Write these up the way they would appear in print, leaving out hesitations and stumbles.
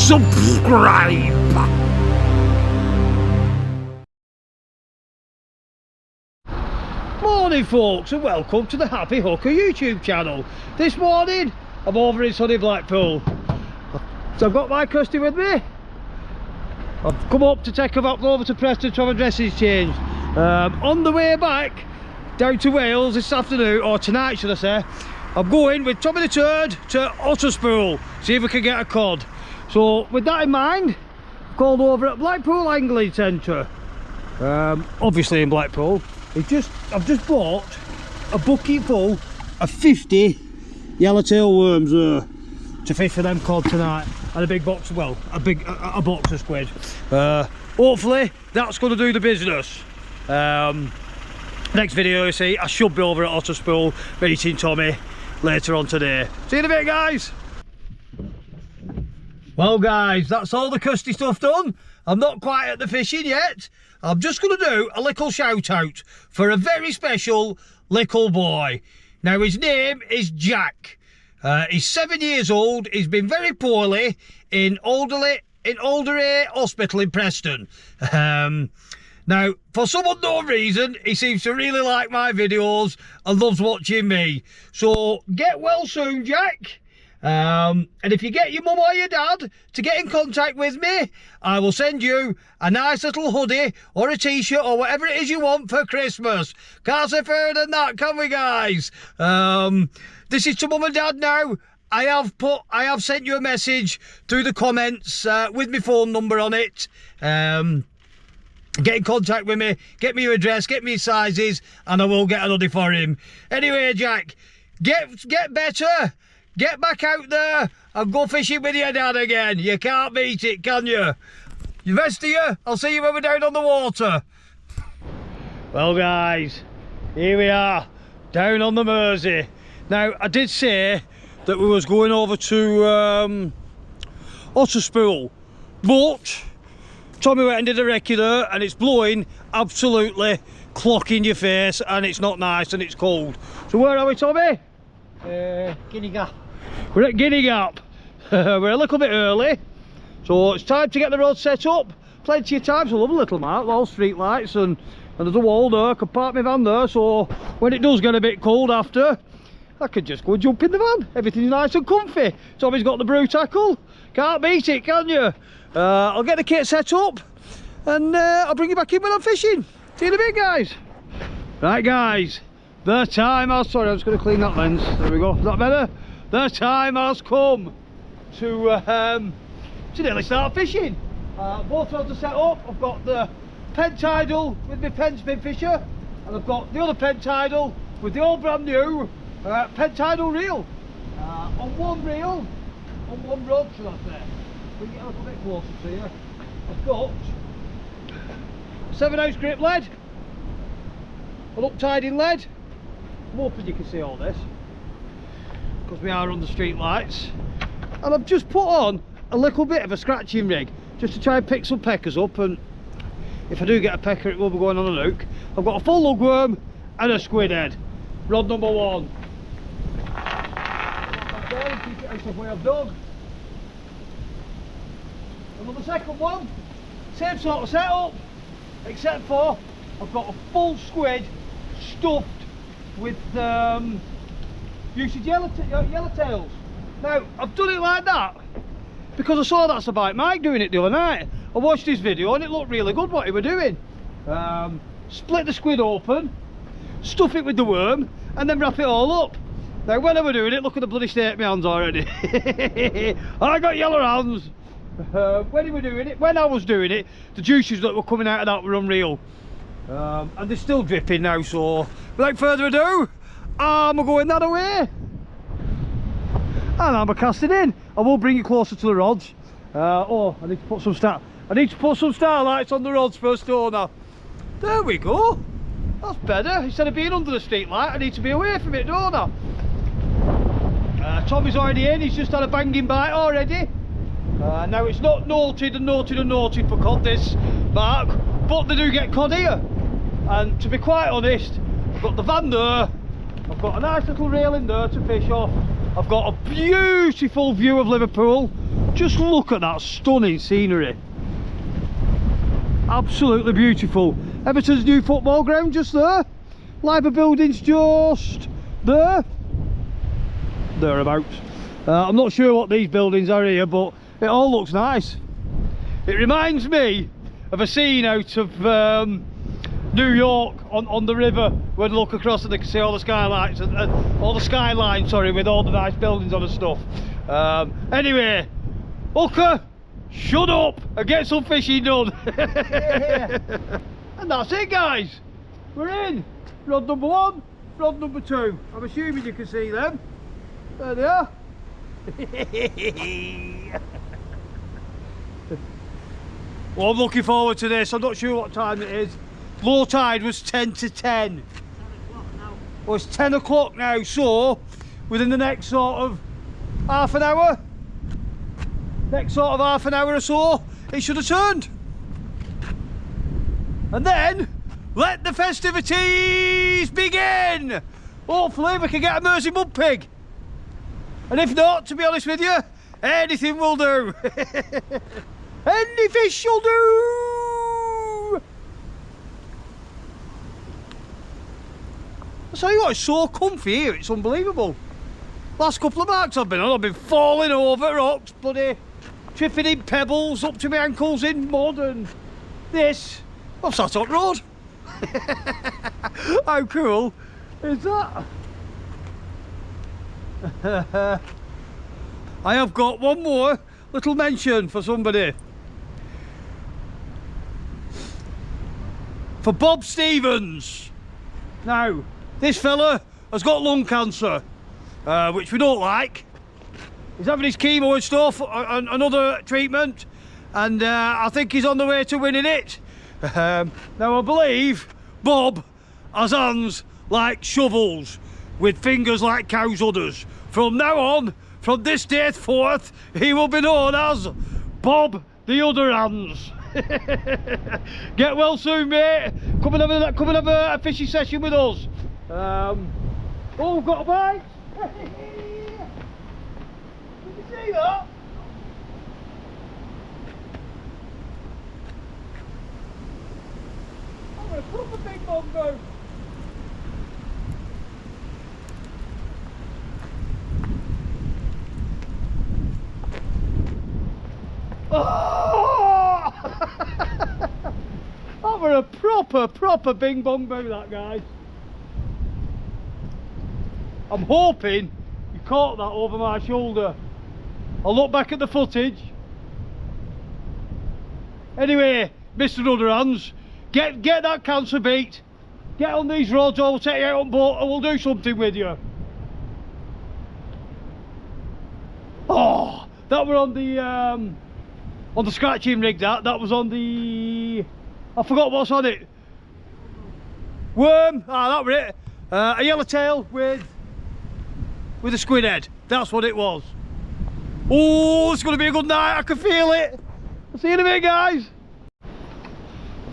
subscribe. Morning folks, and welcome to the Happy Hooker YouTube channel. This morning I'm over in sunny Blackpool, so I've got my Kirsty with me. I've come up to take her up over to Preston to have a dressing change. On the way back down to Wales this afternoon, or tonight should I say, I'm going with Tommy the Turd to Otterspool, see if we can get a cod. So with that in mind, I've called over at Blackpool Angling Centre, obviously in Blackpool. I've just bought a bucket full of 50 yellowtail worms to fish for them cod tonight, and a big box, well, a box of squid. Hopefully that's going to do the business. Next video you see, I should be over at Otterspool meeting Tommy later on today. See you in a bit, guys. Well guys, that's all the Kirsty stuff done. I'm not quite at the fishing yet. I'm just going to do a little shout out for a very special little boy. Now his name is Jack. He's 7 years old. He's been very poorly in Alderley Hospital in Preston. Now, for some unknown reason, he seems to really like my videos and loves watching me. So get well soon, Jack. And if you get your mum or your dad to get in contact with me, I will send you a nice little hoodie or a t-shirt or whatever it is you want for Christmas. Can't say fairer than that, can we, guys? This is to mum and dad now. I have sent you a message through the comments with my phone number on it. Get in contact with me, get me your address, get me your sizes, and I will get an hoodie for him. Anyway, Jack, get better. Get back out there and go fishing with your dad again. You can't beat it, can you? The rest of you, I'll see you when we're down on the water. Well guys, here we are, down on the Mersey. Now, I did say that we was going over to Otterspool, but Tommy went and did a recce there, and it's blowing absolutely clocking your face, and it's not nice and it's cold. So where are we, Tommy? Guinea Gap. We're at Guinea Gap. We're a little bit early, so it's time to get the road set up. Plenty of time. It's a lovely little mark, all street lights, and there's a wall there. I can park my van there, so when it does get a bit cold after, I can just go and jump in the van. Everything's nice and comfy. Tommy's got the brew tackle. Can't beat it, can you? I'll get the kit set up, and I'll bring you back in when I'm fishing. See you in a bit, guys. Right, guys. The time has, sorry, I'm just going to clean that lens. There we go. Is that better? The time has come to nearly start fishing. Both rods are set up. I've got the pen tidal with my pen spin fisher, and I've got the other pen tidal with the old brand new pen tidal reel. On one reel, on one rod, should I say. We can get a little bit closer to you. I've got 7-ounce grip lead, an up-tiding lead. I'm hoping you can see all this because we are under street lights, and I've just put on a little bit of a scratching rig just to try and pick some peckers up, and if I do get a pecker it will be going on a hook. I've got a full lugworm and a squid head, rod number 1. Keep it out of way of dog. And on the second one, same sort of setup, except for I've got a full squid stuffed with usage yellowtails. Now, I've done it like that because I saw That's a Bite Mike doing it the other night. I watched his video and it looked really good what he was doing. Split the squid open, stuff it with the worm, and then wrap it all up. Now, when I was doing it, look at the bloody state of my hands already. I got yellow hands. When I was doing it, the juices that were coming out of that were unreal. And they're still dripping now, so without further ado, I'm going that away. And I'm casting in. I will bring you closer to the rods. Oh, I need to put some starlights on the rods first, don't I? There we go. That's better. Instead of being under the street light, I need to be away from it, don't I? Tommy's already in. He's just had a banging bite already. Now it's not noted for cod this mark, but they do get cod here. And to be quite honest, I've got the van there, I've got a nice little reel in there to fish off. I've got a beautiful view of Liverpool. Just look at that stunning scenery. Absolutely beautiful. Everton's new football ground just there. Liver buildings just there. Thereabouts. I'm not sure what these buildings are here, but it all looks nice. It reminds me of a scene out of New York on the river, when you look across and they can see all the skylights and all the skyline, sorry, with all the nice buildings on and stuff. Anyway, hooker, shut up and get some fishing done. And that's it, guys. We're in. Rod number 1, rod number 2. I'm assuming you can see them. There they are. Well, I'm looking forward to this. I'm not sure what time it is. Low tide was 10 to 10. 10 o'clock now. Well, it's 10 o'clock now, so within the next sort of half an hour, or so, it should have turned. And then let the festivities begin. Hopefully we can get a Mersey mud pig. And if not, to be honest with you, anything will do. Any fish will do. I tell you what, it's so comfy here, it's unbelievable. Last couple of marks I've been on, I've been falling over rocks, bloody tripping in pebbles, up to my ankles in mud, and this, I've sat on road. How cool is that? I have got one more little mention for somebody. For Bob Stevens. Now, this fella has got lung cancer, which we don't like. He's having his chemo and stuff, and another treatment, and I think he's on the way to winning it. Now I believe Bob has hands like shovels, with fingers like cow's udders. From now on, from this day forth, he will be known as Bob the Udder Hands. Get well soon, mate. Come and have a fishing session with us. Oh, we've got a bite. Did you see that? I'm gonna put the big bongo. Oh! That were a proper bing bong boo, that, guys. I'm hoping you caught that over my shoulder. I'll look back at the footage. Anyway, Mr. Rudderhands, get that cancer beat. Get on these roads, or we'll take you out on boat and we'll do something with you. Oh, that were on the scratching rig. That was on the, I forgot what's on it. Worm. Ah, that were it. A yellowtail with a squid head. That's what it was. Oh, it's going to be a good night. I can feel it. I'll see you in a bit, guys.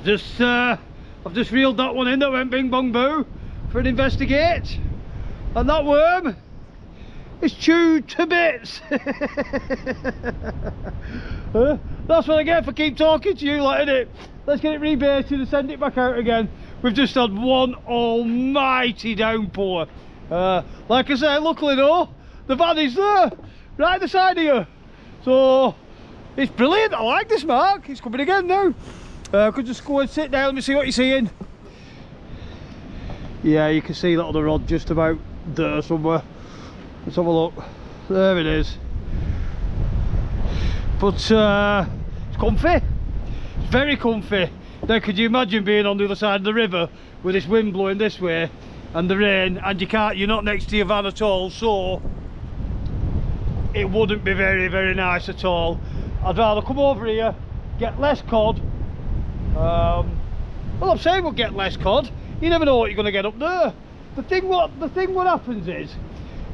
I've just reeled that one in. That went bing bong boo for an investigate, and that worm is chewed to bits. That's what I get for keep talking to you, like, innit? Let's get it rebaited and send it back out again. We've just had one almighty downpour. Like I say, luckily though, the van is there, right at the side of you. So, it's brilliant. I like this, Mark. It's coming again now. Could just go and sit down. Let me see what you're seeing. Yeah, you can see that other rod just about there somewhere. Let's have a look. There it is. But it's comfy. It's very comfy. Now, could you imagine being on the other side of the river with this wind blowing this way and the rain, and you're not next to your van at all, so it wouldn't be very nice at all. I'd rather come over here, get less cod. Well, I'm saying we'll get less cod. You never know what you're going to get up there. The thing what happens is,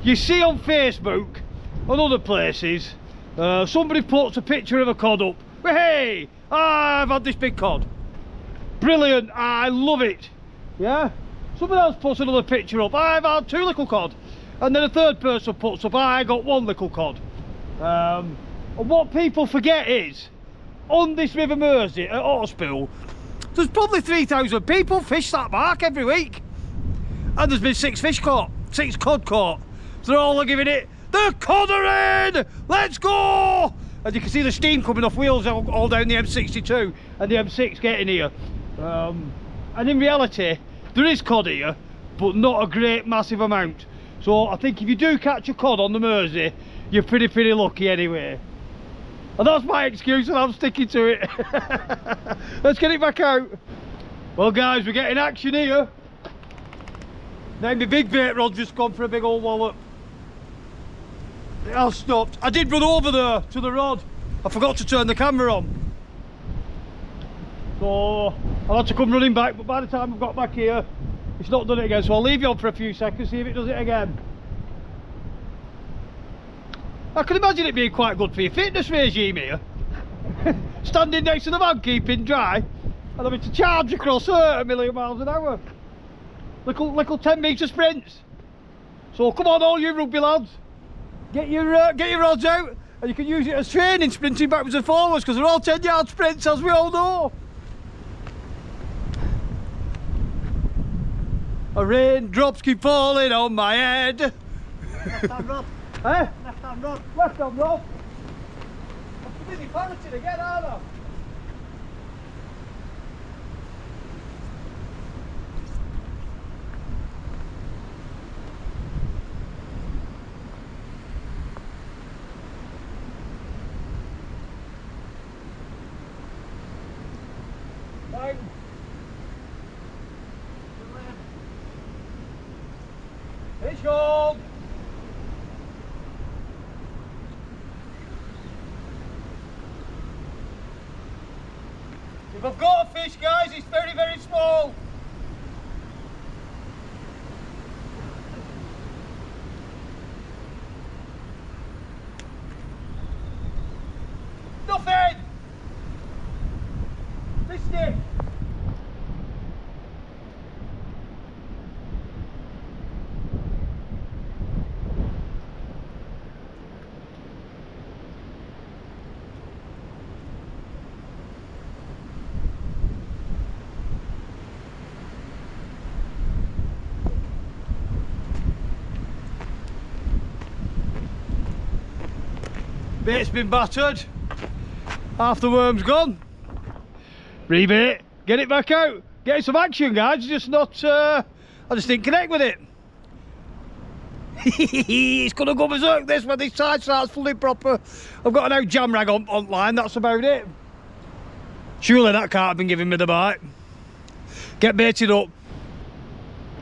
you see on Facebook and other places, somebody puts a picture of a cod up. Hey, I've had this big cod. Brilliant, I love it. Yeah. Someone else puts another picture up. I've had 2 little cod. and then a third person puts up, I got one little cod. And what people forget is, on this River Mersey at Horspool, there's probably 3,000 people fish that mark every week. And there's been 6 fish caught, 6 cod caught. So they're all giving it, the cod are in! Let's go! And you can see the steam coming off wheels all down the M62 and the M6 getting here. And in reality, there is cod here, but not a great massive amount. So I think if you do catch a cod on the Mersey, you're pretty lucky anyway. And that's my excuse and I'm sticking to it. Let's get it back out. Well guys, we're getting action here. Now my big bait rod's just gone for a big old wallop. It has stopped. I did run over there to the rod. I forgot to turn the camera on. So I had to come running back, but by the time I've got back here, it's not done it again. So I'll leave you on for a few seconds, see if it does it again. I can imagine it being quite good for your fitness regime here. Standing next to the van, keeping dry, and having to charge across her a million miles an hour. Little 10-metre sprints. So come on, all you rugby lads, get your rods out, and you can use it as training, sprinting backwards and forwards, because they're all 10-yard sprints, as we all know. A raindrops keep falling on my head. Left hand rod. Eh? Left hand rod. Left hand rod. I'm busy parroting again, aren't I? Bang. Fish on. If I've got a fish, guys, it's very small. Nothing. Missed it. Bait's been battered, half the worm's gone. Rebait, get it back out, get some action guys, just not, I just didn't connect with it. It's gonna go berserk this when this side starts fully proper. I've got an out jam rag on line, that's about it. Surely that can't have been giving me the bite. Get baited up.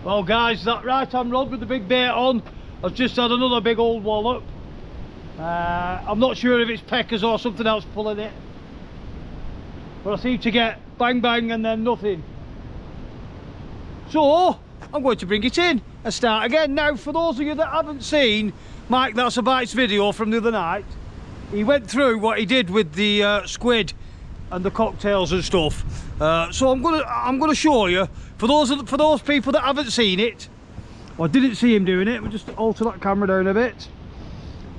Well guys, that right hand rod with the big bait on has just had another big old wallop. I'm not sure if it's peckers or something else pulling it, but I seem to get bang bang and then nothing. So I'm going to bring it in and start again. Now for those of you that haven't seen Mike That's a Bite's video from the other night, he went through what he did with the squid and the cocktails and stuff. So I'm gonna show you, for those people that haven't seen it or didn't see him doing it. We'll just alter that camera down a bit.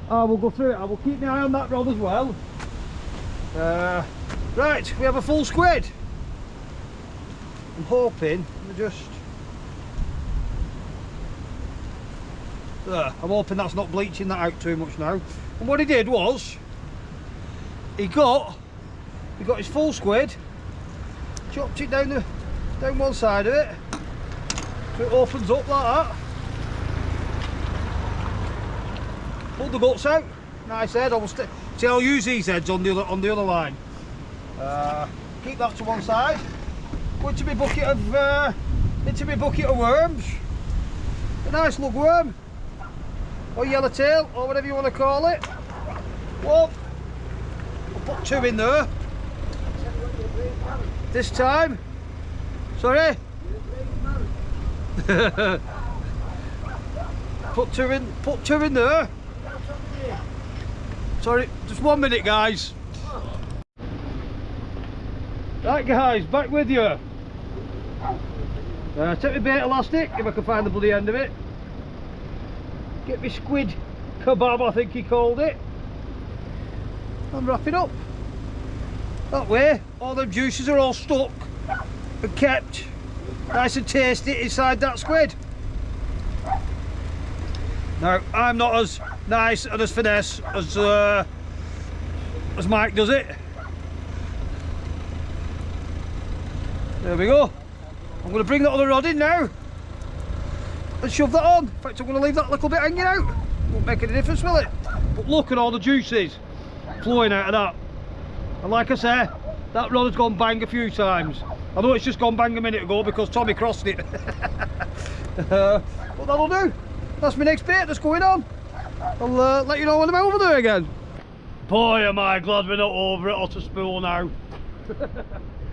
I will go through it. I will keep my eye on that rod as well. Right, we have a full squid. I'm hoping I'm hoping that's not bleaching that out too much now. And what he did was, he got his full squid, chopped it down one side of it, so it opens up like that. Pulled the guts out, nice head. I'll use these heads on the other line. Keep that to one side. Go into my bucket of worms. A nice lug worm, or yellowtail, or whatever you want to call it. One. I'll put 2 in there. This time. Sorry. Put two in there. Sorry, just 1 minute guys. Right guys, back with you. Take my bait elastic, if I can find the bloody end of it. get me squid kebab, I think he called it, and wrap it up. That way all the juices are all stuck and kept nice and tasty inside that squid. Now I'm not as nice and as finesse as Mike does it. There we go. I'm going to bring that other rod in now and shove that on. In fact, I'm going to leave that little bit hanging out. Won't make any difference, will it? But look at all the juices flowing out of that. And like I say, that rod has gone bang a few times. I know it's just gone bang a minute ago because Tommy crossed it. But that'll do. That's my next bait that's going on. I'll let you know when I'm over there again. Boy, am I glad we're not over at Otter Spool now.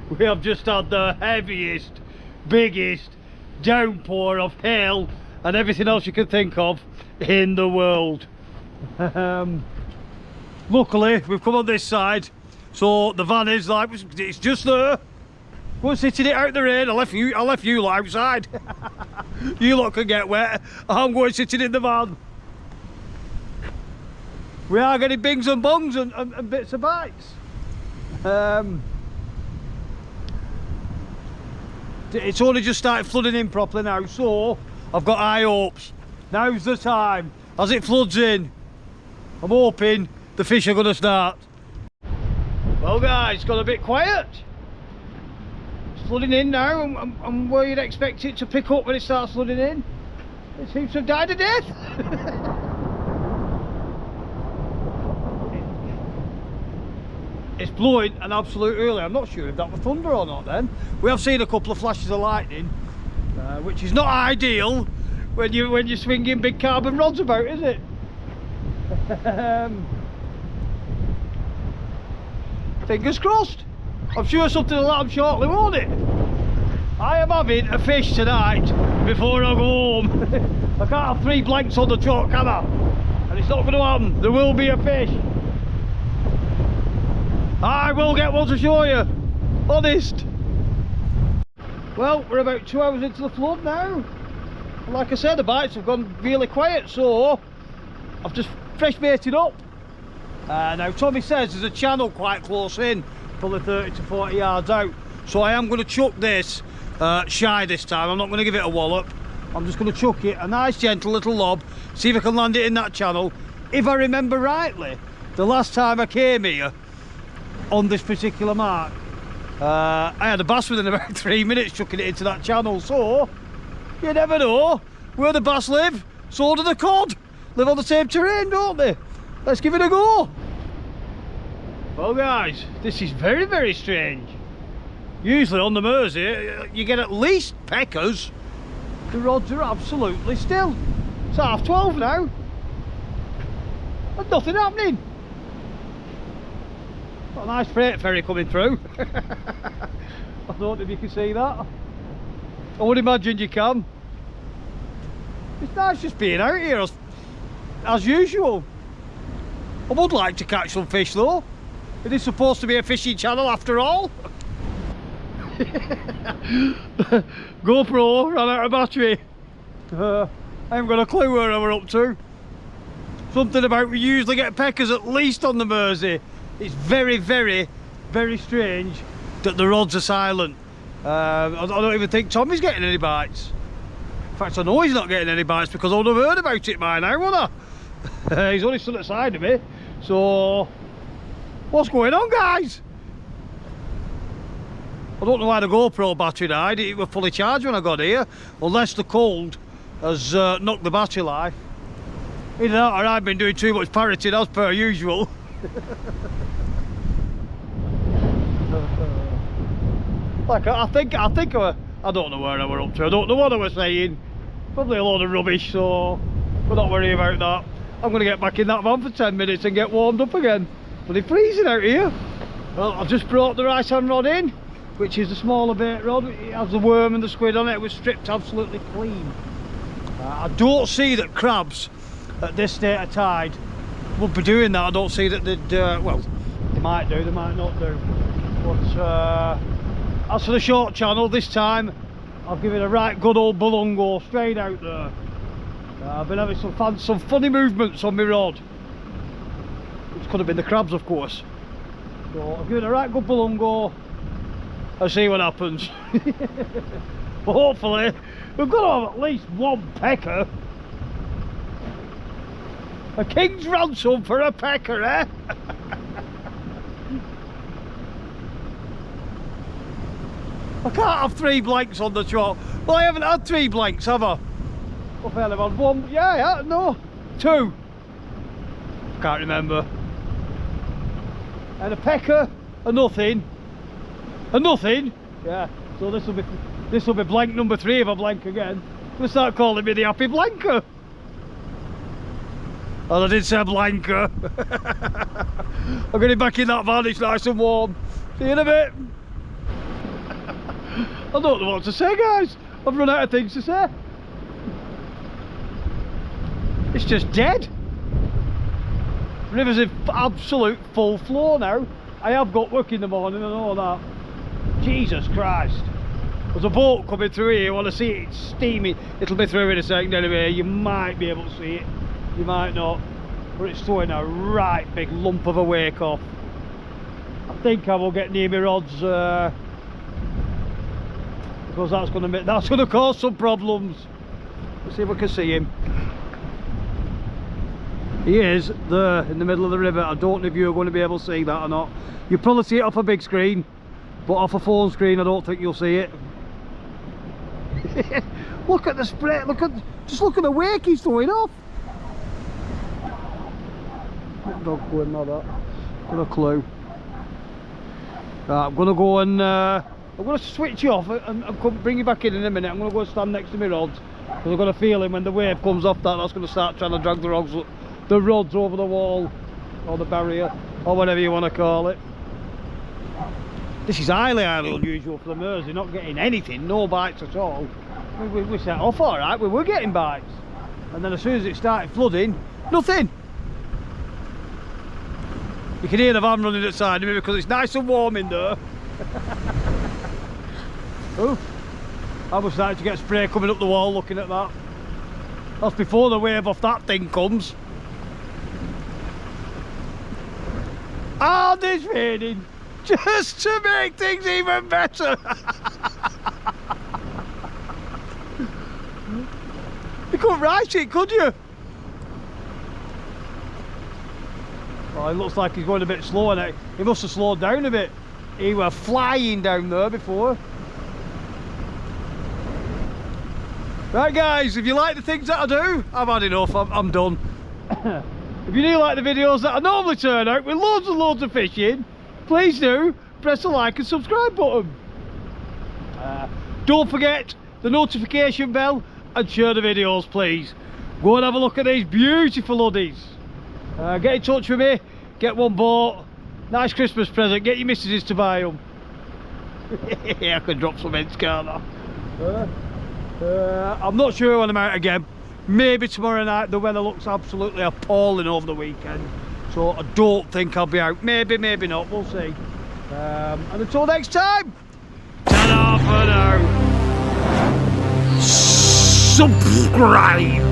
We have just had the heaviest, biggest downpour of hail and everything else you can think of in the world. Luckily we've come on this side, so the van is like, it's just there. We're sitting it out the rain. I left you lot outside. You lot can get wet. I'm going sitting in the van. We are getting bings and bongs and bits of bites. It's only just started flooding in properly now, so I've got high hopes. Now's the time. As it floods in, I'm hoping the fish are going to start. Well guys, it's got a bit quiet. It's flooding in now, and where you'd expect it to pick up when it starts flooding in. It seems to have died to death. It's blowing an absolute hurley. I'm not sure if that was thunder or not then. We have seen a couple of flashes of lightning, which is not ideal when you're swinging big carbon rods about, is it? Fingers crossed. I'm sure something will happen shortly, won't it? I am having a fish tonight before I go home. I can't have 3 blanks on the truck, can I? And it's not going to happen. There will be a fish. I will get one to show you, honest. Well, we're about 2 hours into the flood now. And like I said, the bites have gone really quiet, so I've just fresh baited up. Now Tommy says there's a channel quite close in, probably 30 to 40 yards out. So I am going to chuck this shy this time. I'm not going to give it a wallop. I'm just going to chuck it a nice gentle little lob, see if I can land it in that channel. If I remember rightly, the last time I came here on this particular mark, I had a bass within about 3 minutes chucking it into that channel, so you never know. Where the bass live, so do the cod. Live on the same terrain, don't they? Let's give it a go. Well guys, this is very, very strange. Usually on the Mersey you get at least peckers. The rods are absolutely still. It's 12:30 now and nothing happening. Got a nice freight ferry coming through. I don't know if you can see that. I would imagine you can. It's nice just being out here as usual. I would like to catch some fish though. It is supposed to be a fishing channel after all. GoPro ran out of battery. I haven't got a clue where we're up to. Something about we usually get peckers at least on the Mersey. It's very, very, very strange that the rods are silent. I don't even think Tommy's getting any bites. In fact, I know he's not getting any bites because I would have heard about it by now, wouldn't I? He's only stood at the side of me. So, what's going on, guys? I don't know why the GoPro battery died. It was fully charged when I got here, unless the cold has knocked the battery life. Either that or I've been doing too much parroting as per usual. Like I don't know where I were up to. I don't know what I was saying. Probably a load of rubbish, so we're not worrying about that. I'm going to get back in that van for 10 minutes and get warmed up again. But it's freezing out here. Well, I've just brought the right hand rod in, which is the smaller bait rod. It has the worm and the squid on it. It was stripped absolutely clean. I don't see that crabs at this state of tide would be doing that. I don't see that they'd, well, they might do, they might not do. But as for the short channel, this time I've given a right good old bulungo straight out there. I've been having some funny movements on my rod. Which could have been the crabs, of course. So I'll give it a right good balungo and see what happens. But hopefully we've got to have at least one pecker. A king's ransom for a pecker, eh? I can't have 3 blanks on the shot. Well, I haven't had 3 blanks, have I? What have I had? One? Yeah, no. 2. Can't remember. And a pecker, a nothing. A nothing? Yeah. So this will be blank number 3 if I blank again. We'll start calling me the happy blanker. And I did say blanker. I'm getting back in that van, it's nice and warm. See you in a bit. I don't know what to say, guys. I've run out of things to say. It's just dead. River's in absolute full flow now. I have got work in the morning and all that. Jesus Christ. There's a boat coming through here. You want to see it? It's steaming. It'll be through in a second anyway. You might be able to see it. You might not. But it's throwing a right big lump of a wake off. I think I will get near my rods because that's going to cause some problems. Let's see if we can see him. He is there in the middle of the river. I don't know if you're going to be able to see that or not. You'll probably see it off a big screen, but off a phone screen I don't think you'll see it. Look at the spray, just look at the wake he's throwing off. What dog going like that? Got a clue. Right, I'm going to go and I'm going to switch you off and come bring you back in a minute. I'm going to go and stand next to my rods because I've got a feeling when the wave comes off that's going to start trying to drag the rods over the wall or the barrier or whatever you want to call it. This is highly unusual for the Mersey, not getting anything, no bites at all. We set off alright, we were getting bites, and then as soon as it started flooding, nothing. You can hear the van running outside of me because it's nice and warm in there. Oh, I was starting to get spray coming up the wall looking at that. That's before the wave off that thing comes. And it's raining, just to make things even better. You couldn't write it, could you? Well, it looks like he's going a bit slower now. He must have slowed down a bit. He was flying down there before. Right guys, if you like the things that I do, I've had enough, I'm done. If you do like the videos that I normally turn out with loads and loads of fishing, please do press the like and subscribe button. Don't forget the notification bell and share the videos, please. Go and have a look at these beautiful hoodies. Get in touch with me, get one bought. Nice Christmas present, get your missuses to buy them. I can drop some heads, can't I? I'm not sure when I'm out again. Maybe tomorrow night. The weather looks absolutely appalling over the weekend, so I don't think I'll be out. Maybe, maybe not, we'll see. And until next time, ta-da for now. Subscribe.